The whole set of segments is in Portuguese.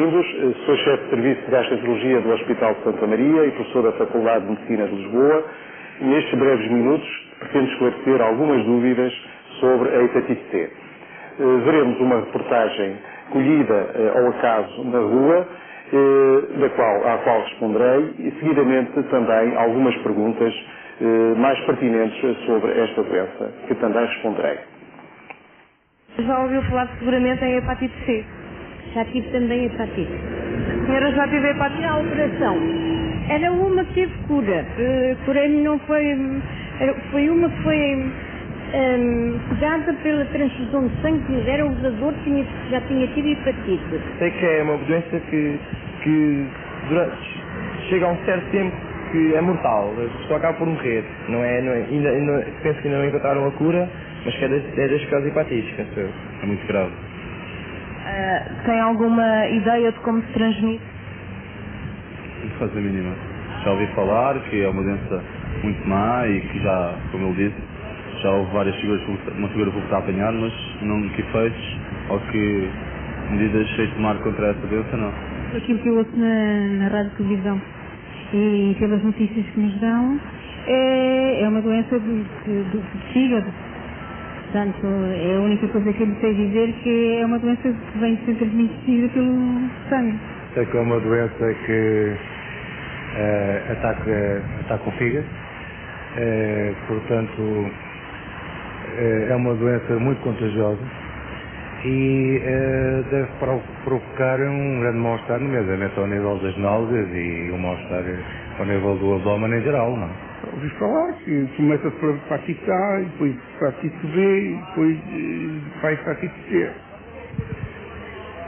bem-vindos. Sou chefe de serviço de gastroenterologia do Hospital de Santa Maria e professor da Faculdade de Medicina de Lisboa. E nestes breves minutos pretendo esclarecer algumas dúvidas sobre a hepatite C. Veremos uma reportagem colhida ao acaso na rua, à qual responderei, e seguidamente também algumas perguntas mais pertinentes sobre esta doença, que também responderei. Já ouviu falar seguramente em hepatite C? Já tive também hepatite. A senhora já teve hepatite? E a operação? Era uma que teve cura. Porém, não foi... Foi uma que foi curada pela transfusão de sangue que nos era o usador, já tinha tido hepatite. Sei que é uma doença que chega a um certo tempo que é mortal. A pessoa acaba por morrer. Penso que ainda não encontraram a cura, mas que é das causas hepatites, penso eu. É muito grave. Tem alguma ideia de como se transmite? Não faço a mínima. Já ouvi falar que é uma doença muito má e que já, como ele disse, já houve várias figuras públicas a apanhar, mas não que efeitos ou que medidas sei tomar contra essa doença, não. Aquilo que eu ouço na rádio e televisão e pelas notícias que nos dão é uma doença do fígado. Portanto, é a única coisa que eu lhe sei dizer, que é uma doença que vem ser transmitida pelo sangue. Sei que é uma doença que ataca o fígado, portanto é uma doença muito contagiosa e deve provocar um grande mal-estar, nomeadamente ao nível das náuseas e um mal-estar ao nível do abdômen em geral, não é? Ouvi falar que começa pela hepatite A, depois hepatite B, e depois vai hepatite C.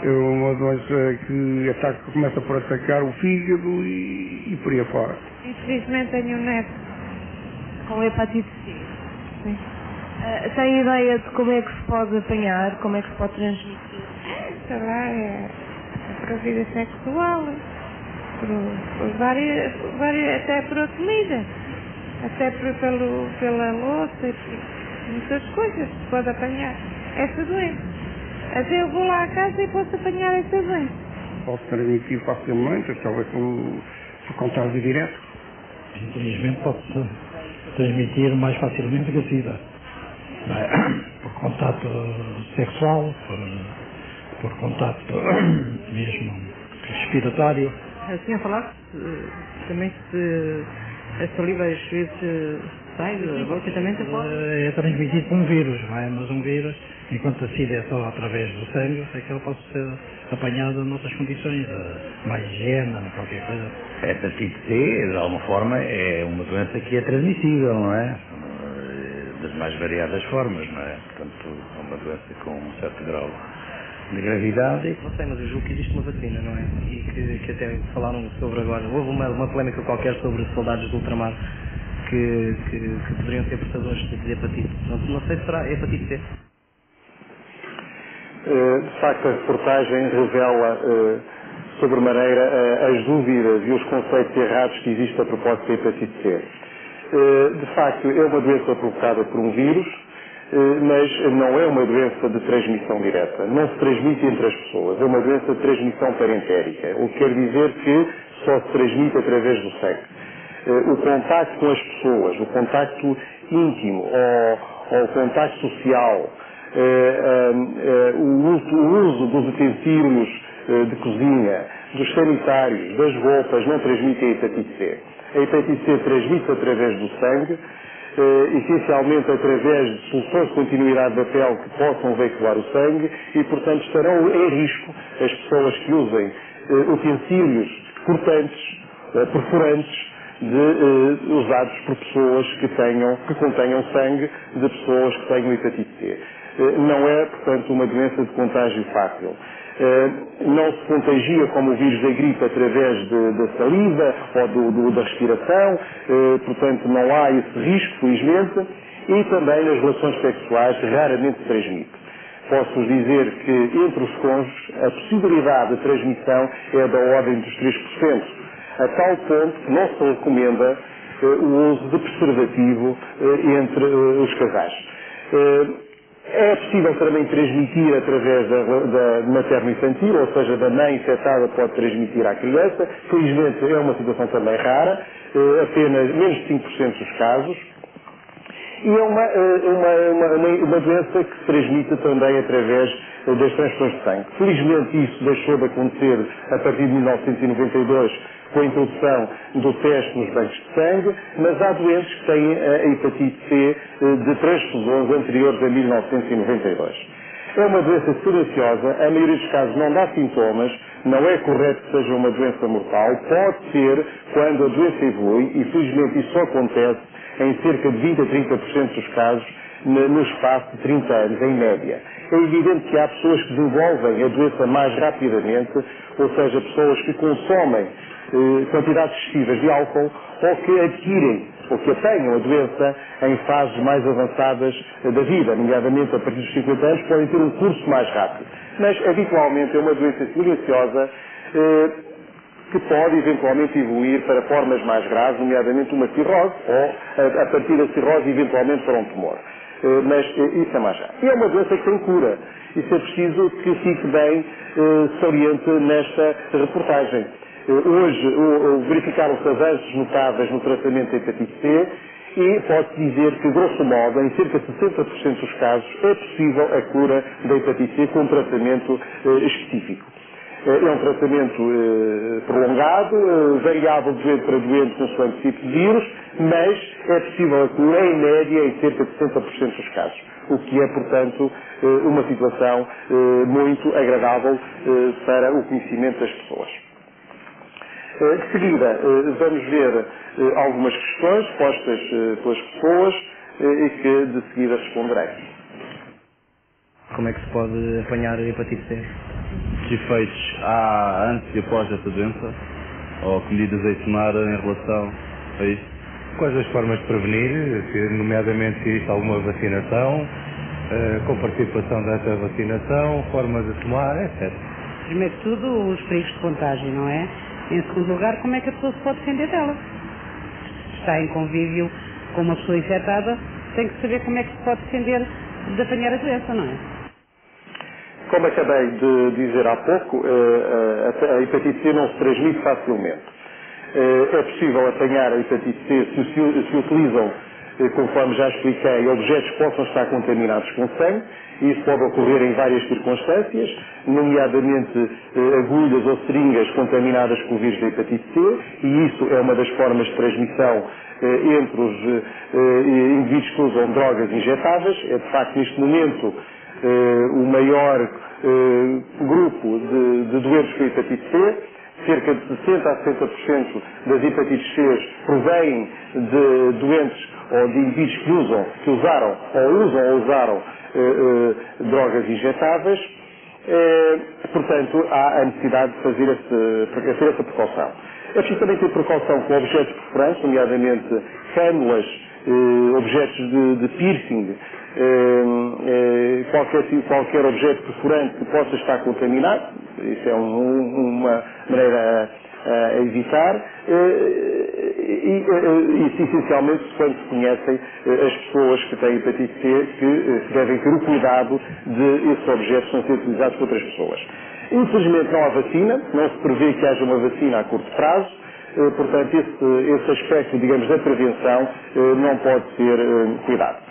É uma doença que começa por atacar o fígado e por aí afora. Infelizmente tenho um neto com hepatite C. Sim. Tem ideia de como é que se pode apanhar, como é que se pode transmitir? Sei lá, por a vida sexual, por várias, até por a comida, até pela louça, muitas coisas se pode apanhar essa doença. Até eu vou lá à casa e posso apanhar essa doença. Posso transmitir facilmente, talvez por contato direto. Infelizmente pode-se transmitir mais facilmente que a SIDA. Por contato sexual, por contato mesmo respiratório. Assim a falar, também se a saliva às vezes sai da boca também se pode? É transmitido por um vírus, não é? Mas um vírus, enquanto a SIDA é só através do sangue, é que ela pode ser apanhada noutras condições, mais higiene, qualquer coisa. A hepatite C, de alguma forma, é uma doença que é transmissível, não é? Das mais variadas formas, não é? Portanto, é uma doença com um certo grau de gravidade. Não sei, mas eu julgo que existe uma vacina, não é? E que até falaram sobre agora. Houve uma polémica qualquer sobre soldados do ultramar que deveriam ser portadores de hepatite. Não sei se será hepatite C. De facto, a reportagem revela sobremaneira as dúvidas e os conceitos errados que existem a propósito da hepatite C. De facto, é uma doença provocada por um vírus, mas não é uma doença de transmissão direta. Não se transmite entre as pessoas. É uma doença de transmissão parentérica, o que quer dizer que só se transmite através do sangue. O contacto com as pessoas, o contacto íntimo ou o contacto social, o uso dos utensílios de cozinha, dos sanitários, das roupas, não transmite a hepatite C. A hepatite C transmite através do sangue, essencialmente através de soluções de continuidade da pele que possam veicular o sangue e, portanto, estarão em risco as pessoas que usem utensílios cortantes ou perfurantes usados por pessoas que contenham sangue de pessoas que tenham hepatite C. Não é, portanto, uma doença de contágio fácil. Não se contagia como o vírus da gripe através da saliva ou da respiração, portanto não há esse risco, felizmente, e também nas relações sexuais raramente se transmite. Posso-vos dizer que entre os cônjuges a possibilidade de transmissão é da ordem dos 3%, a tal ponto que não se recomenda o uso de preservativo entre os casais. É possível também transmitir através da materno-infantil, ou seja, da mãe infectada pode transmitir à criança. Felizmente é uma situação também rara, apenas menos de 5% dos casos. E é uma doença que se transmite também através das transfusões de sangue. Felizmente isso deixou de acontecer a partir de 1992 com a introdução do teste nos bancos de sangue, mas há doentes que têm a hepatite C de transfusões anteriores a 1992. É uma doença silenciosa, a maioria dos casos não dá sintomas, não é correto que seja uma doença mortal, pode ser quando a doença evolui, e felizmente isso só acontece em cerca de 20 a 30% dos casos no espaço de 30 anos, em média. É evidente que há pessoas que desenvolvem a doença mais rapidamente, ou seja, pessoas que consomem quantidades excessivas de álcool ou que adquirem ou que apanham a doença em fases mais avançadas da vida, nomeadamente a partir dos 50 anos, podem ter um curso mais rápido. Mas, habitualmente, é uma doença silenciosa que pode eventualmente evoluir para formas mais graves, nomeadamente uma cirrose, ou a partir da cirrose eventualmente para um tumor. Mas isso é mais grave. E é uma doença que tem cura. Isso é preciso que fique bem saliente nesta reportagem. Hoje verificaram-se avanços notáveis no tratamento da hepatite C e pode-se dizer que, grosso modo, em cerca de 60% dos casos é possível a cura da hepatite C com um tratamento específico. É um tratamento prolongado, variável de doente para doente consoante tipo de vírus, mas é possível a cura, em média, em cerca de 60% dos casos. O que é, portanto, uma situação muito agradável para o conhecimento das pessoas. De seguida, vamos ver algumas questões postas pelas pessoas e que de seguida responderei. Como é que se pode apanhar a hepatite C? Que efeitos há antes e após essa doença? Ou que medidas a tomar em relação a isso? Quais as formas de prevenir, nomeadamente se existe alguma vacinação, com participação dessa vacinação, formas de tomar, etc. Primeiro de tudo, os perigos de contágio, não é? Em segundo lugar, como é que a pessoa se pode defender dela? Está em convívio com uma pessoa infectada, tem que saber como é que se pode defender de apanhar a doença, não é? Como acabei de dizer há pouco, a hepatite C não se transmite facilmente. É possível apanhar a hepatite C se utilizam, conforme já expliquei, objetos que possam estar contaminados com sangue. Isso pode ocorrer em várias circunstâncias, nomeadamente agulhas ou seringas contaminadas com o vírus da hepatite C, e isso é uma das formas de transmissão entre os indivíduos que usam drogas injetáveis. É, de facto, neste momento, o maior grupo de doentes com hepatite C. Cerca de 60% a 70% das hepatites C provêm de doentes ou de indivíduos que usaram ou usaram drogas injetáveis. Portanto, há a necessidade de fazer essa precaução. É preciso também ter precaução com objetos perfurantes, nomeadamente cânulas, objetos de piercing, qualquer objeto perfurante que possa estar contaminado. Isso é uma maneira a evitar. E essencialmente, quando se conhecem as pessoas que têm hepatite C, que devem ter o cuidado de esses objetos não serem utilizados por outras pessoas. Infelizmente não há vacina, não se prevê que haja uma vacina a curto prazo. Portanto, esse aspecto, digamos, da prevenção não pode ser cuidado.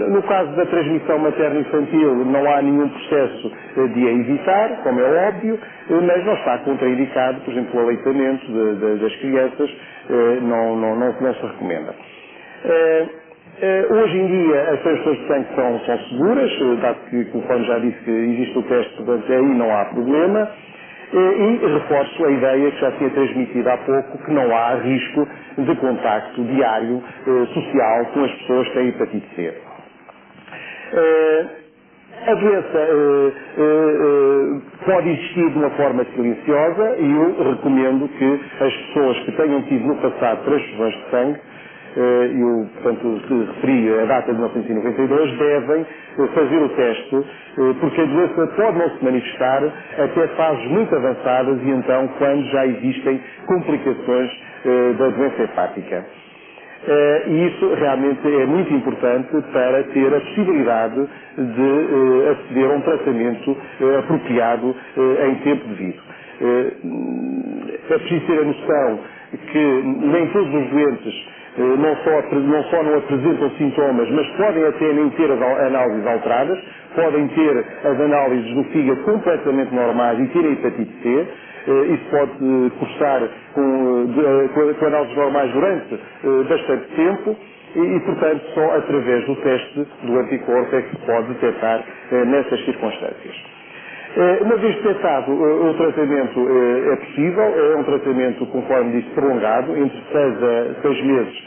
No caso da transmissão materno-infantil não há nenhum processo de a evitar, como é óbvio, mas não está contraindicado, por exemplo, o aleitamento das crianças, não se recomenda. Hoje em dia as transfusões de sangue são seguras, dado que, conforme já disse, que existe o teste, portanto aí não há problema. E reforço a ideia que já tinha transmitido há pouco, que não há risco de contacto diário social com as pessoas que têm hepatite C. A doença pode existir de uma forma silenciosa e eu recomendo que as pessoas que tenham tido no passado transfusões de sangue, eu, portanto, referi a data de 1992, devem fazer o teste, porque a doença pode não se manifestar até fases muito avançadas e então quando já existem complicações da doença hepática. E isso realmente é muito importante para ter a possibilidade de aceder a um tratamento apropriado em tempo devido. É preciso ter a noção que nem todos os doentes não só não apresentam sintomas, mas podem até nem ter as análises alteradas, podem ter as análises do fígado completamente normais e ter a hepatite C. Isso pode cursar com análises normais durante bastante tempo e, portanto, só através do teste do anticorpo é que se pode detectar nessas circunstâncias. Uma vez detectado, o tratamento é possível, é um tratamento, conforme disse, prolongado, entre 6 meses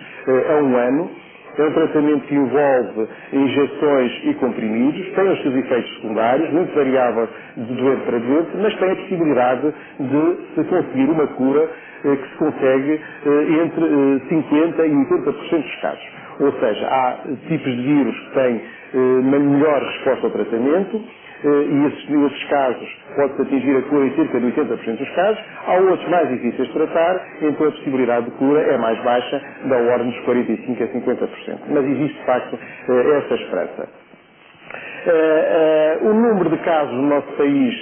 a 1 ano. É um tratamento que envolve injeções e comprimidos, tem os seus efeitos secundários, muito variável de doente para doente, mas tem a possibilidade de se conseguir uma cura que se consegue entre 50% e 80% dos casos. Ou seja, há tipos de vírus que têm uma melhor resposta ao tratamento, e esses casos pode-se atingir a cura em cerca de 80% dos casos. Há outros mais difíceis de tratar, então a possibilidade de cura é mais baixa, da ordem dos 45% a 50%. Mas existe, de facto, essa esperança. O número de casos no nosso país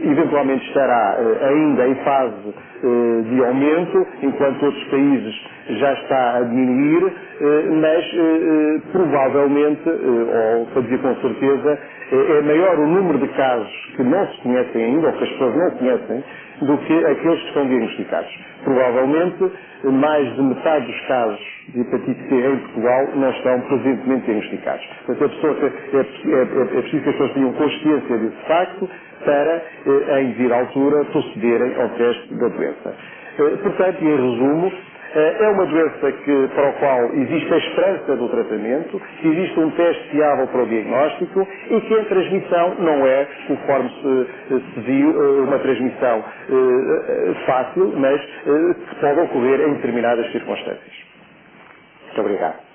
eventualmente estará ainda em fase de aumento, enquanto outros países já está a diminuir, mas provavelmente, ou para dizer com certeza, é maior o número de casos que não se conhecem ainda, ou que as pessoas não conhecem, do que aqueles que estão diagnosticados. Provavelmente, mais de metade dos casos de hepatite C em Portugal não estão presentemente diagnosticados. Portanto, é preciso que as pessoas tenham consciência desse facto para, em devida altura, procederem ao teste da doença. Portanto, em resumo, é uma doença para a qual existe a esperança do tratamento, existe um teste fiável para o diagnóstico e que a transmissão não é, conforme se viu, uma transmissão fácil, mas que pode ocorrer em determinadas circunstâncias. Muito obrigado.